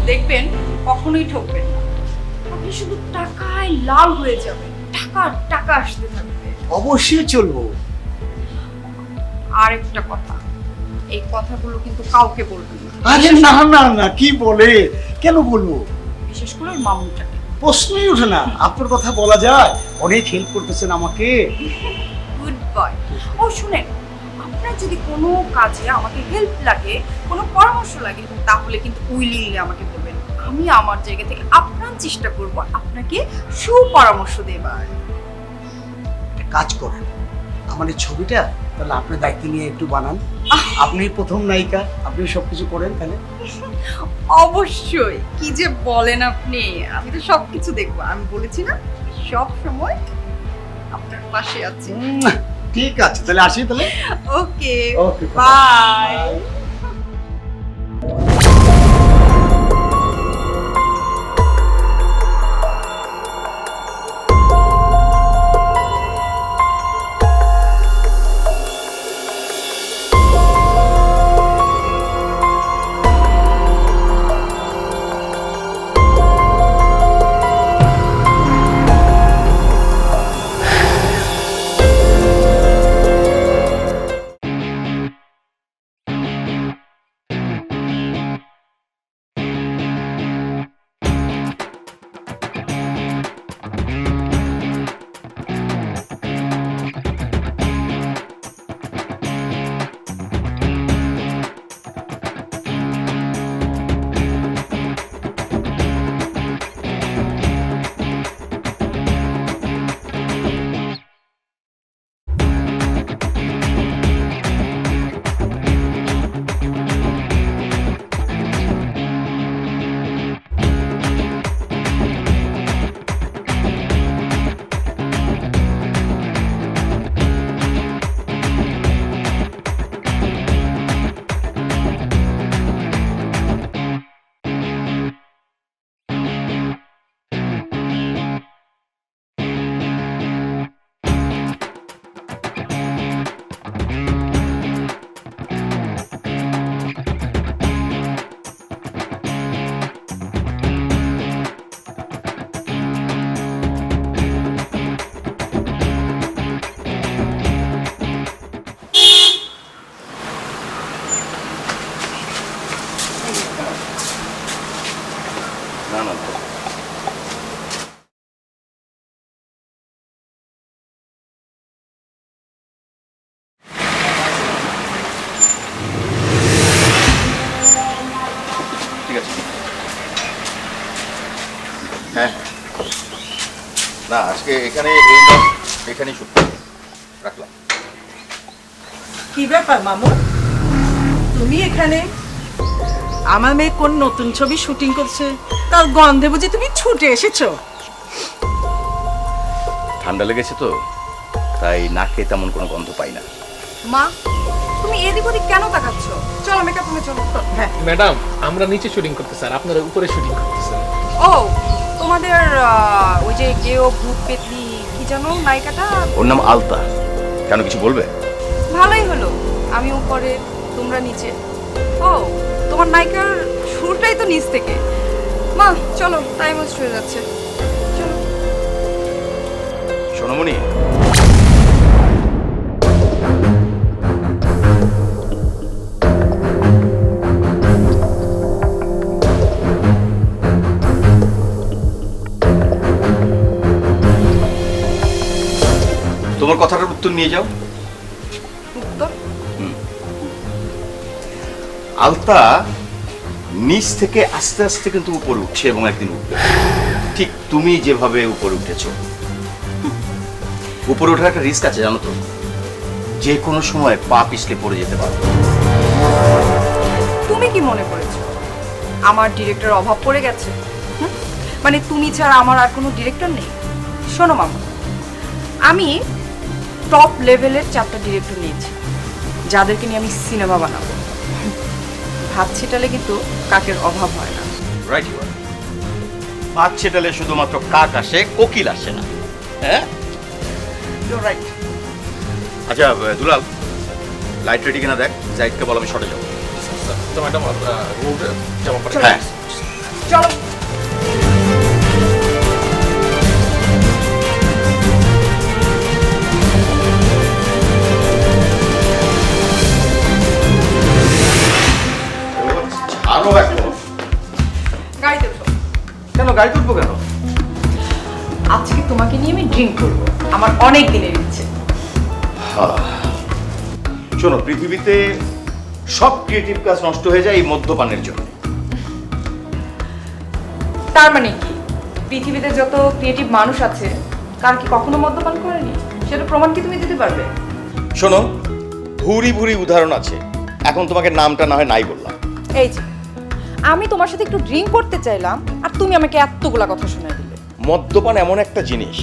দেখবেন কখনোই ঠকবেন না। আপনি শুধু টাকায় লাল হয়ে যাবেন, টাকা টাকা আসতে থাকবে। অবশ্যই চলবো। আর একটা কথা, এই কথাগুলো কিন্তু কাউকে বলবেন না, আরে না না না, কি বলে, কেন বলবো? বিশেষ করে ওর মামুটাকে। প্রশ্নই ওঠে না, আপনার কথা বলা যায়? অনেক হেল্প করতেছেন আমাকে। Good boy. ও শুনেন, আপনার যদি কোনো কাজে আমাকে হেল্প লাগে, কোনো পরামর্শ লাগে, তাহলে কিন্তু উইলিংলি আমাকে বলবেন। আমি আমার জায়গা থেকে আপ্রাণ চেষ্টা করব আপনাকে সুপরামর্শ দেবার। একটা কাজ করেন, আমার এই ছবিটা তাহলে আপনার দায়িত্ব নিয়ে একটু বানান। আপনি প্রথম নায়িকা, আপনি সবকিছু করেন তাহলে। অবশ্যই, কি যে বলেন আপনি, আমি তো সবকিছু দেখবো। আমি বলেছি না, সব সময় আপনার পাশে আছি। ঠিক আছে, তাহলে আসি তাহলে। ওকে, ওকে, বাই। না না, ঠিক আছে। হ্যাঁ না, আজকে এখানে এখানেই শুট রাখলাম। কি ব্যাপার মামু, তুমি এখানে? আমার মেয়ে কোন নতুন ছবি শুটিং করছে, তার গন্ধে বুঝি তুমি ছুটে এসেছো? ঠান্ডা লেগেছে তো, তাই নাকে তেমন কোনো গন্ধ পাই না। মা, তুমি এদিক ওদিক কেন তাকাচ্ছ? চলো মেকআপ রুমে চলো। হ্যাঁ ম্যাডাম, আমরা নিচে শুটিং করতেছি আর আপনারা উপরে শুটিং করতেছেন। ও, তোমাদের ওই যে গেও ভূত পেতনি কি জানো নায়িকাটা? ওর নাম আলতা। কেন, কিছু বলবে? ভালোই হলো, আমি উপরে তোমরা নিচে। ও, তোমার নায়িকার শুরুটাই তো নিচ থেকে। মা চলো, টাইম ওয়েস্ট হয়ে যাচ্ছে, চলো। সোনামণি, তোমার কথাটার উত্তর নিয়ে যাও। উত্তর? আলতা নিচ থেকে আস্তে আস্তে কিন্তু উপরে উঠছে এবং একদিন উঠবে, ঠিক তুমি যেভাবে উপরে উঠেছো। উপরে ওঠার একটা রিস্ক আছে জানো তো, যে কোনো সময় পা পিছলে পড়ে যেতে পারো। তুমি কি মনে করেছো আমার ডিরেক্টর অভাব পড়ে গেছে? মানে তুমি ছাড়া আমার আর কোনো ডিরেক্টর নেই? শোনো মামা, আমি টপ লেভেলের 4টা ডিরেক্টর নিয়েছি, যাদেরকে নিয়ে আমি সিনেমা বানাবো। ভাত ছিটালে কিন্তু কাকের অভাব হয় না। Right, you are. ভাত ছেটালে শুধুমাত্র কাক আসে, কোকিল আসে না। হ্যাঁ, ইউ রাইট। আচ্ছা দুলাল, লাইট রেডি কিনা দেখ, জাহিদকে বল আমি শটে যাবো। তো ম্যাডাম, রোড জামা পড়ে। হ্যাঁ। চলো। আরো এখন গাড়িতে উঠো। কেন গাড়ি তুলবো কেন? আজকে তোমাকে নিয়ে আমি ড্রিঙ্ক করবো, আমার অনেক দিনের ইচ্ছে। শোনো, পৃথিবীতে সব ক্রিয়েটিভ কাজ নষ্ট হয়ে যায় এই মদ্যপানের জন্য। তার মানে কি পৃথিবীতে যত ক্রিয়েটিভ মানুষ আছে কার কি কখনো মদ্যপান করেনি? সেটা প্রমাণ কি তুমি দিতে পারবে? শোনো, ভুরি ভুরি উদাহরণ আছে, এখন তোমাকে নামটা না হয় নাই বললাম। এই যে আমি তোমার সাথে একটু ড্রিঙ্ক করতে চাইলাম আর তুমি আমাকে এতগুলা কথা শোনায় দিলে। মদ্যপান এমন একটা জিনিস,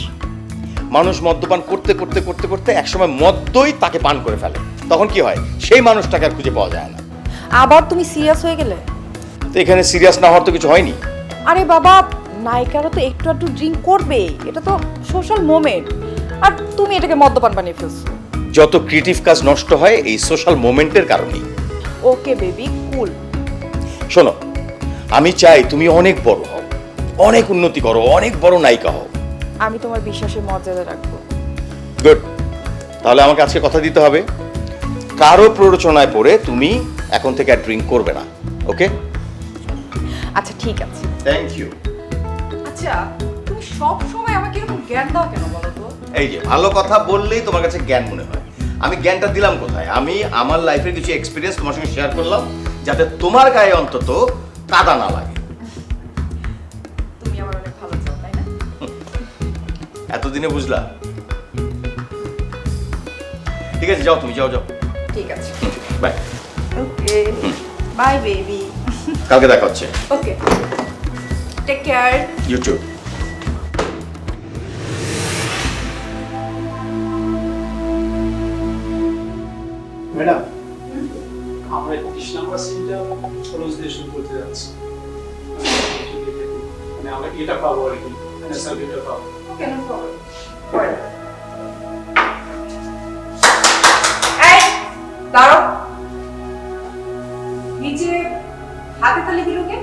মানুষ মদ্যপান করতে করতে করতে করতে একসময় মদ্যই তাকে পান করে ফেলে। তখন কি হয়? সেই মানুষটাকে আর খুঁজে পাওয়া যায় না। আবার তুমি সিরিয়াস হয়ে গেলে। তো এখানে সিরিয়াস না হওয়ার তো কিছু হয়নি। আরে বাবা, নায়িকারা তো একটু একটু ড্রিঙ্ক করবেই, এটা তো সোশ্যাল মোমেন্ট। আর তুমি এটাকে মদ্যপান বানিয়ে ফেলছো। যত ক্রিয়েটিভ কাজ নষ্ট হয় এই সোশ্যাল মোমেন্টের কারণেই। ওকে বেবি, কুল। শোনো, আমি চাই তুমি অনেক বড় হও, অনেক উন্নতি করো, অনেক বড় নায়িকা হও। আমি তোমার বিশ্বাসের মর্যাদা রাখবো। গুড। তাহলে আমাকে আজকে কথা দিতে হবে, কারো প্ররোচনায় পড়ে তুমি এখন থেকে আর ড্রিঙ্ক করবে না। ওকে? আচ্ছা ঠিক আছে। Thank you. আচ্ছা, তুমি সব সময় আমাকে এরকম জ্ঞান দাও কেন বলো তো? এই যে ভালো কথা বললেই তোমার কাছে জ্ঞান মনে হয়। আমি জ্ঞানটা দিলাম কোথায়? আমি আমার লাইফের কিছু এক্সপিরিয়েন্স তোমার সঙ্গে শেয়ার করলাম, যাতে তোমার গায়ে অন্তত কাদা না লাগে। তুমি আমার অনেক ভালো চাও, তাই না? এতদিনে বুঝলা? ঠিক আছে, যাও, তুমি যাও যাও। ঠিক আছে। বাই। Okay, bye baby. কালকে দেখা হচ্ছে। ওকে, টেক কেয়ার। ইউটিউব। ম্যাডাম, আমরা 25 নাম্বার সিনটা খরচ দিয়ে শুরু করতে যাচ্ছি। মানে আমরা এটা পাবো আর কি, মানে সার্ভিসটা পাবো। কেন পাবো? এই দাঁড়াও, নিচে হাতে তালি দিল কে?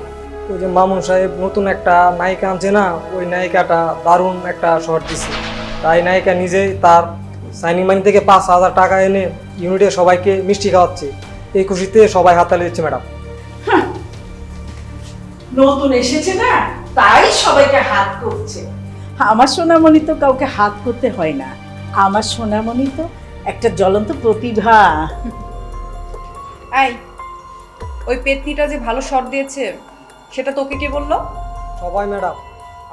ওই যে মামুন সাহেব নতুন একটা নায়িকা আনছে না, ওই নায়িকাটা দারুণ একটা শর্ট দিছে। তাই নায়িকা নিজেই তার সাইনিং মানি থেকে 5,000 টাকা এনে ইউনিটে সবাইকে মিষ্টি খাওয়াচ্ছে। এই খুশিতে সবাই হাততালি দিচ্ছে ম্যাডাম। নতুন এসেছে না, তাই সবাইকে হাত করছে। আমার সোনামণি তো কাউকে হাত করতে হয় না, আমার সোনামণি তো একটা জ্বলন্ত প্রতিভা। এই, ওই পেতনিটা যে ভালো শট দিয়েছে সেটা তোকে কে বললো? সবাই ম্যাডাম,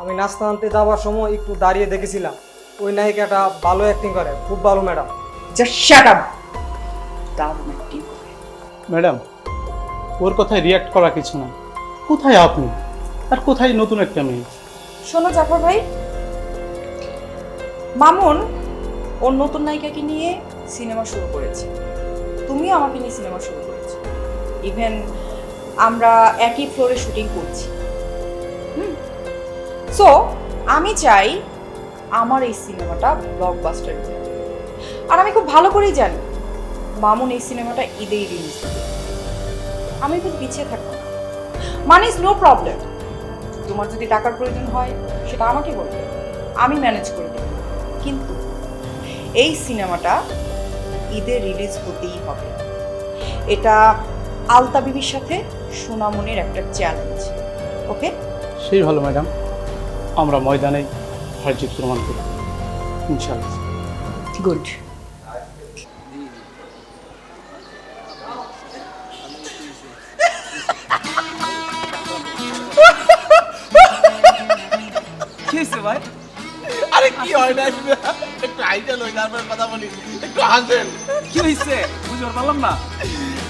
আমি নাস্তা আনতে যাওয়ার সময় একটু দাঁড়িয়ে দেখেছিলাম। ওই নায়িকাটা ভালো অ্যাক্টিং করে, খুব ভালো ম্যাডাম। Just shut up. দারুণ অ্যাক্টিং করে। ম্যাডাম, ওর কথায় রিয়াক্ট করা কিছু না। কোথায় আপনি আর কোথায় নতুন একটা মেয়ে? শোনো জাফর ভাই, মামুন ওর নতুন নায়িকাকে নিয়ে সিনেমা শুরু করেছে, তুমিও আমাকে নিয়ে সিনেমা শুরু করেছো। ইভেন আমরা একই ফ্লোরে শুটিং করছি। সো আমি চাই আমার এই সিনেমাটা ব্লকবাস্টার হোক। আর আমি খুব ভালো করেই জানি মামুন এই সিনেমাটা ঈদেই রিলিজ দেবে। আমি কিন্তু পিছিয়ে থাকবো না। Money is no problem. তোমার যদি টাকার প্রয়োজন হয় সেটা আমাকে বলবে, আমি ম্যানেজ করে দেব। কিন্তু এই সিনেমাটা ঈদে রিলিজ হতেই হবে। এটা আলতা বিবির সাথে সোনামনির একটা চ্যালেঞ্জ। ওকে? সেই ভালো ম্যাডাম, আমরা ময়দানে হার জিত প্রমাণ করব ইনশাআল্লাহ। গুড। ভাই, আরে কি হয় না, একটু আইডিয়া লই, তারপর কথা বলি, একটু হাসেন। কি হইছে বুঝবার পারলাম না।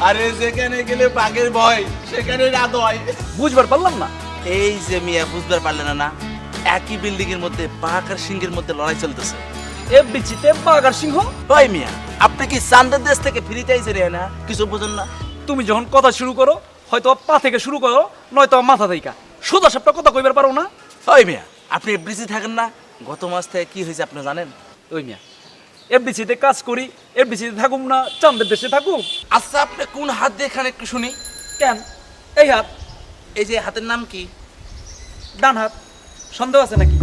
আরে যেখানে গেলে বাঘের ভয় সেখানে রাত হয়। বুঝবার পারলাম না। এই যে মিয়া বুঝবার পারলেন না, একই বিল্ডিং এর মধ্যে বাঘ আর সিংহের মধ্যে লড়াই চলতেছে। এফডিসিতে বাঘ আর সিংহ। ওই মিয়া, আপনি কি চান্দের দেশ থেকে ফ্রিতে আইছে রে না? কিছু বুঝেন না। তুমি যখন কথা শুরু করো, হয়তো পা থেকে শুরু করো, নয়তো মাথা থেকে সোজা সাপটা কথা কইবার পারো না। ওই মিয়া, আপনি এফডিসি থাকেন না? গত মাস থেকে কি হয়েছে আপনি জানেন? ওই মিয়া, এফডিসিতে কাজ করি, এফডিসিতে থাকুম না চান্দের দেশে থাকুক। আচ্ছা, আপনি কোন হাত দিয়ে খান একটু শুনি। কেন এই হাত? এই যে হাতের নাম কি? ডান হাত সন্দেহ আছে নাকি?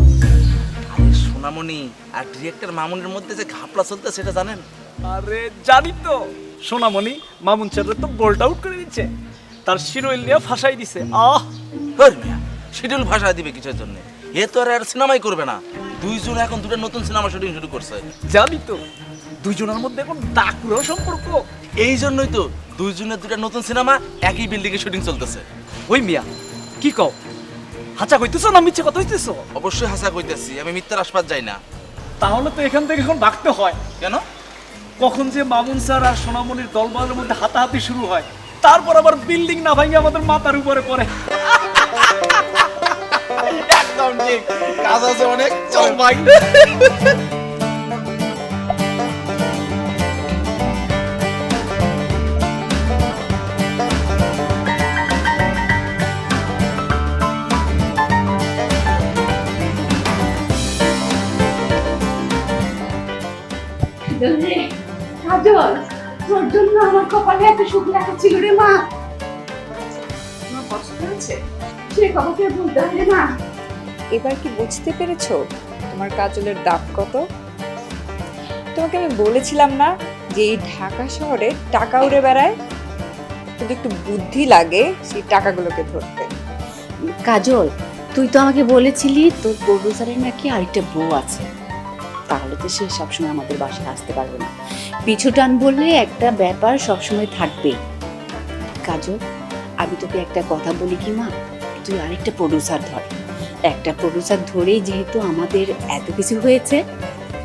আরে সোনামণি আর ডিরেক্টর মামুনের মধ্যে যে ঘাপলা চলতে সেটা জানেন? আরে জানি তো, সোনামণি মামুন স্যারের তো বোল্ট আউট করে দিচ্ছে, তার শিরোইল নিয়ে ফাঁসাই দিছে। হর মিয়া, শিডিউল ভাষা দিবে কিসের জন্য? এ তো আর সিনেমাই করবে না, দুইজন এখন দুটো নতুন সিনেমা শুটিং শুরু করছে। জানি তো, দুইজনের মধ্যে এখন ডাকুরও সম্পর্ক। এই জন্যই তো দুইজনের দুটো নতুন সিনেমা একই বিল্ডিং এ শুটিং চলতেছে। ওই মিয়া কি কও, হাঁচা কইতেছো না মিথ্যে কথা হইতেছো? অবশ্যই হাসা কইতেছি, আমি মিথ্যার আশপাশ যাই না। তাহলে তো এখান থেকে এখন ভাগতে হয়। কেন? কখন যে মামুন স্যার আর সোনামণির দলবলের মধ্যে হাতাহাতি শুরু হয়, তারপর আবার বিল্ডিং না ভাঙে আমাদের মাথার উপরে পড়ে। একদম ঠিক, কাজ আছে অনেক, চল ভাই। কাজল, তোর জন্য আমার কপালে এত সুখ লেখা ছিল রে মা। তোমার পছন্দ হয়েছে? সে খবরকে বলতে হয় রে মা। এবার কি বুঝতে পেরেছো তোমার কাজলের দাম কত? তোমাকে আমি বলেছিলাম না যে এই ঢাকা শহরে টাকা উড়ে বেড়ায়, কিন্তু একটু বুদ্ধি লাগে সেই টাকাগুলোকে ধরতে। কাজল, তুই তো আমাকে বলেছিলি তোর প্রডিউসারের নাকি আরেকটা বউ আছে, তাহলে তো সে সবসময় আমাদের বাসায় আসতে পারবে না। পিছু টান বললে একটা ব্যাপার সবসময় থাকবেই। কাজল, আমি তোকে একটা কথা বলি কি মা, তুই আরেকটা প্রডিউসার ধর। একটা প্রডিউসার ধরেই যেহেতু আমাদের এত কিছু হয়েছে,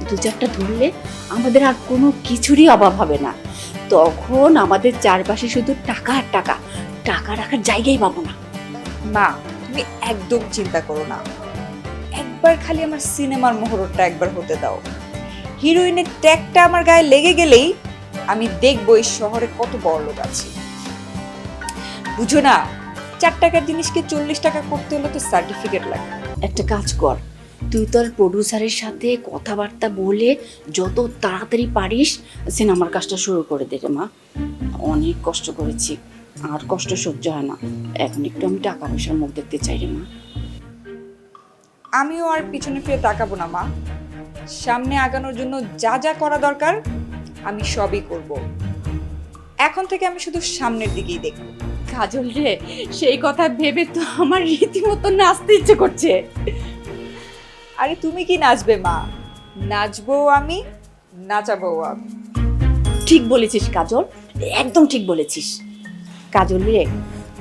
দু চারটা ধরলে আমাদের আর কোনো কিছুরই অভাব হবে না। তখন আমাদের চারপাশে শুধু টাকা আর টাকা, টাকা রাখার জায়গাই পাবো না। মা, তুমি একদম চিন্তা করো না, একবার খালি আমার সিনেমার মোহরটা একবার হতে দাও। হিরোইনের ট্যাগটা আমার গায়ে লেগে গেলেই আমি দেখবো এই শহরে কত বড় লোক আছে। বুঝো না, 4 টাকার জিনিসকে 40 টাকা করতে হলে তো সার্টিফিকেট লাগে। একটা কাজ কর, তুই তোর প্রডিউসারের সাথে কথাবার্তা বলে যত তাড়াতাড়ি পারিস সিনেমার কাজটা শুরু করে দে রে মা। অনেক কষ্ট করেছি, আর কষ্ট সহ্য হয় না। এখন একটু আমি টাকা পয়সার মুখ দেখতে চাই রে মা। আমিও আর পিছনে ফিরে তাকাবো না মা, সামনে আগানোর জন্য যা যা করা দরকার আমি সবই করব। এখন থেকে আমি শুধু সামনের দিকেই দেখব। কাজল রে, সেই কথা ভেবে তো আমার রীতিমতো নাচতে ইচ্ছে করছে। আরে তুমি কি নাচবে মা? নাচবো আমি, নাচাবো আমি। ঠিক বলেছিস কাজল, একদম ঠিক বলেছিস। কাজল রে,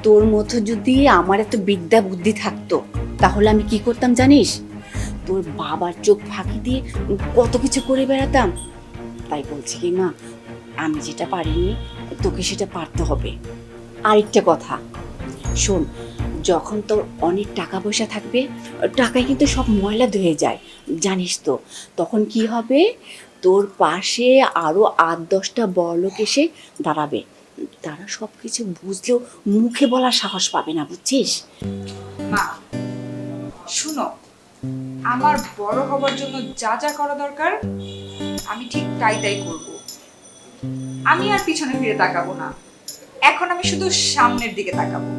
তোর মতো যদি আমার এত বিদ্যা বুদ্ধি থাকতো তাহলে আমি কি করতাম জানিস? তোর বাবার চোখ ফাঁকি দিয়ে কত কিছু করে বেড়াতাম। তাই বলছি কি মা, আমি যেটা পারিনি তোকে সেটা পারতে হবে। আরেকটা কথা শোন, যখন তোর অনেক টাকা পয়সা থাকবে, টাকায় কিন্তু সব ময়লা ধুয়ে যায় জানিস তো। তখন কি হবে, তোর পাশে আরো 8-10টা বড়লোক এসে দাঁড়াবে। তারা সব কিছু বুঝলেও মুখে বলার সাহস পাবে না, বুঝছিস? মা শুনো, আমার বড় হবার জন্য যা যা করা দরকার আমি ঠিক তাই করব। আমি আর পিছনে ফিরে তাকাবো না, এখন আমি শুধু সামনের দিকে তাকাবো।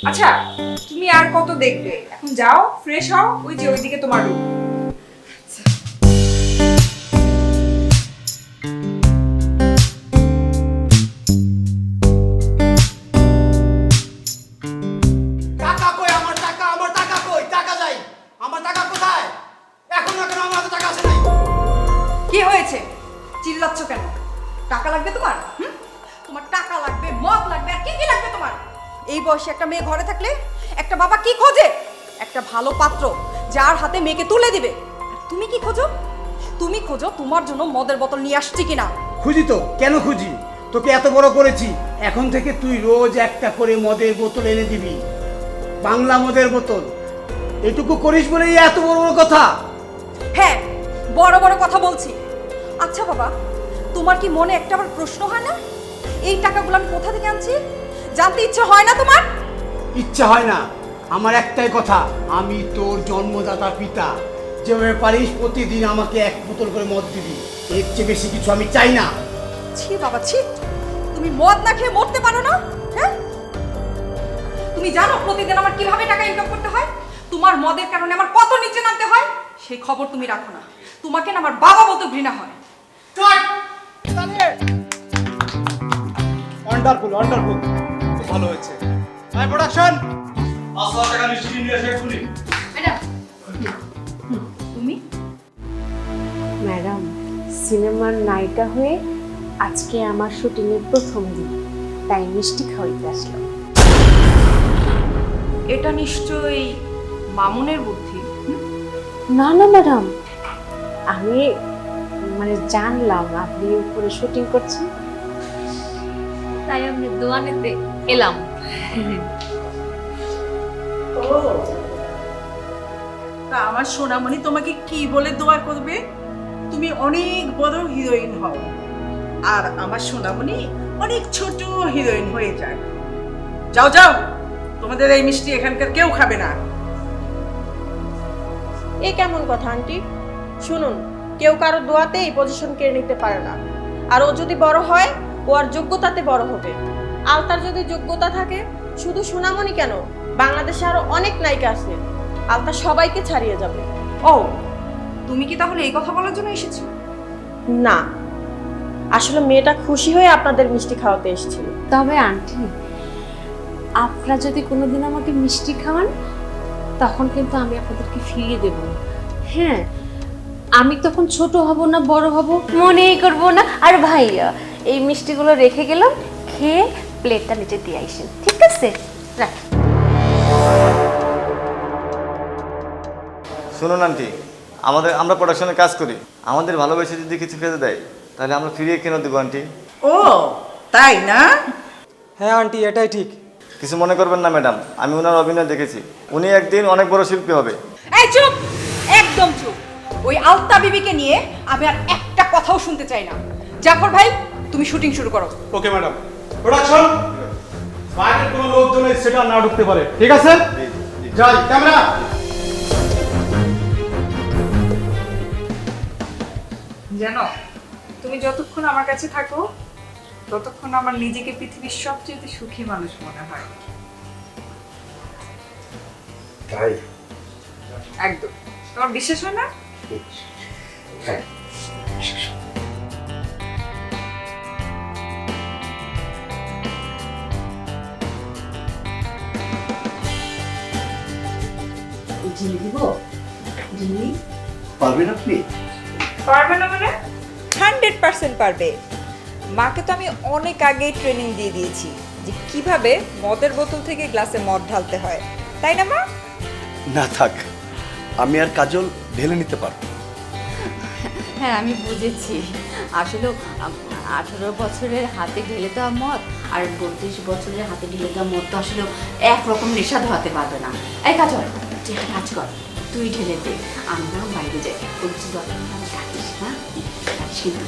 আচ্ছা, তুমি আর কত দেখবে? এখন যাও, ফ্রেশ হও, ওই যে ওইদিকে তোমার রুম। টাকা কই? আমার টাকা, আমার টাকা কই? টাকা চাই, আমার টাকা কোথায়? এখন আমার হাতে টাকা আছে নাই। কি হয়েছে? চিল্লাচ্ছ কেন? টাকা লাগবে তোমার? তোমার টাকা লাগবে, মদ লাগবে, আর কি কি লাগবে তোমার? এই বয়সে একটা মেয়ে ঘরে থাকলে একটা বাবা কি খোঁজে? একটা ভালো পাত্র যার হাতে মেয়েকে তুলে দিবে। আর তুমি কি খোঁজো? তুমি খোঁজো তোমার জন্য মদের বোতল নিয়ে আসছি কিনা। খুঁজি তো, কেন খুঁজি? তোকে এত বড় করেছি, এখন থেকে তুই রোজ একটা করে মদের বোতল এনে দিবি, বাংলা মদের বোতল। এটুকু করিস বলেই এত বড় বড় কথা? হ্যাঁ, বড় বড় কথা বলছি। আচ্ছা বাবা, তোমার কি মনে একটা আবার প্রশ্ন হয় না, এই টাকাগুলো আমি কোথা থেকে আনছি? জানতে ইচ্ছে হয় না তোমার? ইচ্ছা হয় না, আমার একটাই কথা, আমি তোর জন্মদাতা পিতা। যেভাবে পারিস প্রতিদিন আমাকে 1 বোতল করে মদ দিবি, এর চেয়ে বেশি কিছু আমি চাই না। ছি বাবা ছি, তুমি মদ না খেয়ে মরতে পারো না? হ্যাঁ, তুমি জানো প্রতিদিন আমার কিভাবে টাকা ইনকাম করতে হয়? তোমার মদের কারণে আমার কত নিচে নামতে হয় সেই খবর তুমি রাখো না। তোমাকে না আমার বাবা মতো ঘৃণা হয়। ওয়ান্ডারফুল ওয়ান্ডারফুল, খুব ভালো হয়েছে। হাই প্রোডাকশন, 5,000 টাকা মিষ্টি নিয়ে এসে এক্ষুনি। ম্যাডাম তুমি ম্যাডাম, সিনেমার নায়িকা হয়ে আজকে আমার শুটিংয়ের প্রথম দিন, তাই মিষ্টি খাওয়াইতে আসলাম। এটা নিশ্চয়ই মামুনের বুদ্ধি। না না ম্যাডাম, আমি জানলাম আপনি উপরে শুটিং করছেন, তাই আমি দোয়া নিতে এলাম। তা আমার সোনামণি তোমাকে কি বলে দোয়া করবে? তুমি অনেক বড় হিরোইন হও, আর আমার সোনামণি অনেক ছোট হিরোইন হয়ে যায়। যাও যাও, তোমাদের এই মিষ্টি এখানকার কেউ খাবে না। এ কেমন কথা আন্টি? শুনুন, কেউ কারো দোয়াতে এই পজিশন কেড়ে নিতে পারে না। আর ও যদি বড় হয়, ও আর যোগ্যতাতে বড় হবে। আলতার যদি যোগ্যতা থাকে, শুধু সোনামণি কেন, বাংলাদেশে আরো অনেক নায়িকা আছে, আলতা সবাইকে ছাড়িয়ে যাবে। ও, তুমি কি তাহলে এই কথা বলার জন্য এসেছো? না, আসলে মেয়েটা খুশি হয়ে আপনাদের মিষ্টি খাওয়াতে এসেছিল। তবে আন্টি, আপনারা যদি কোনোদিন আমাকে মিষ্টি খাওয়ান, তখন কিন্তু আমি আপনাদেরকে ফিরিয়ে দেব। হ্যাঁ, আমি তখন ছোট হব না বড় হব মনেই করব না। আর ভাইয়া, এই মিষ্টিগুলো রেখে গেলাম, খেয়ে প্লেটটা নিচে দিয়ে আইসেন, ঠিক আছে? রাখ। শুনুন আন্টি, আমরা প্রোডাকশনে কাজ করি, আমাদের ভালোবেসে যদি কিছু খেতে দেয় তাহলে আমরা ফিরিয়ে কেন দেবো আন্টি? ও তাই না? হ্যাঁ আন্টি, এটাই ঠিক। কিছু মনে করবেন না ম্যাডাম, আমি ওনার অভিনয় দেখেছি, উনি একদিন অনেক বড় শিল্পী হবে। এই চুপ, একদম চুপ। ওই আলতা বিবিকে নিয়ে আমি আর একটা কথাও শুনতে চাই না। জাফর ভাই, তুমি শুটিং শুরু করো। Okay madam. প্রোডাকশন, বাইরের কোনো লোকজন এই সেটা না ঢুকতে পারে, ঠিক আছে? যাই, ক্যামেরা। জানো, তুমি যতক্ষণ আমার কাছে থাকো ততক্ষণ আমার নিজেকে পৃথিবীর সবচেয়ে সুখী মানুষ মনে হয়। তাই? একদম। তোমার বিশ্বাস হয় না? হ্যাঁ। ঝিলি দিব? ঝিলি পারবেন আপনি? পারবে না মানে? 100% পারবে। মাকে তো আমি অনেক আগেই ট্রেনিং দিয়ে দিয়েছি যে কিভাবে মদের বোতল থেকে গ্লাসে মদ ঢালতে হয়, তাই না মা? না থাক, আমি আর কাজল ঢেলে নিতে পারবো। হ্যাঁ, আমি বুঝেছি। আসলে 18 বছরের হাতে ঢেলে দেওয়া মদ আর 32 বছরের হাতে ঢেলে দেওয়া মদ তো আসলে একরকম নেশা ধোয়াতে পারবে না। এই কাজল, তুই একটা কাজ কর, তুই ঢেলে দে, আমরা বাইরে যাই। বলছি, ডাকিস না, কিন্তু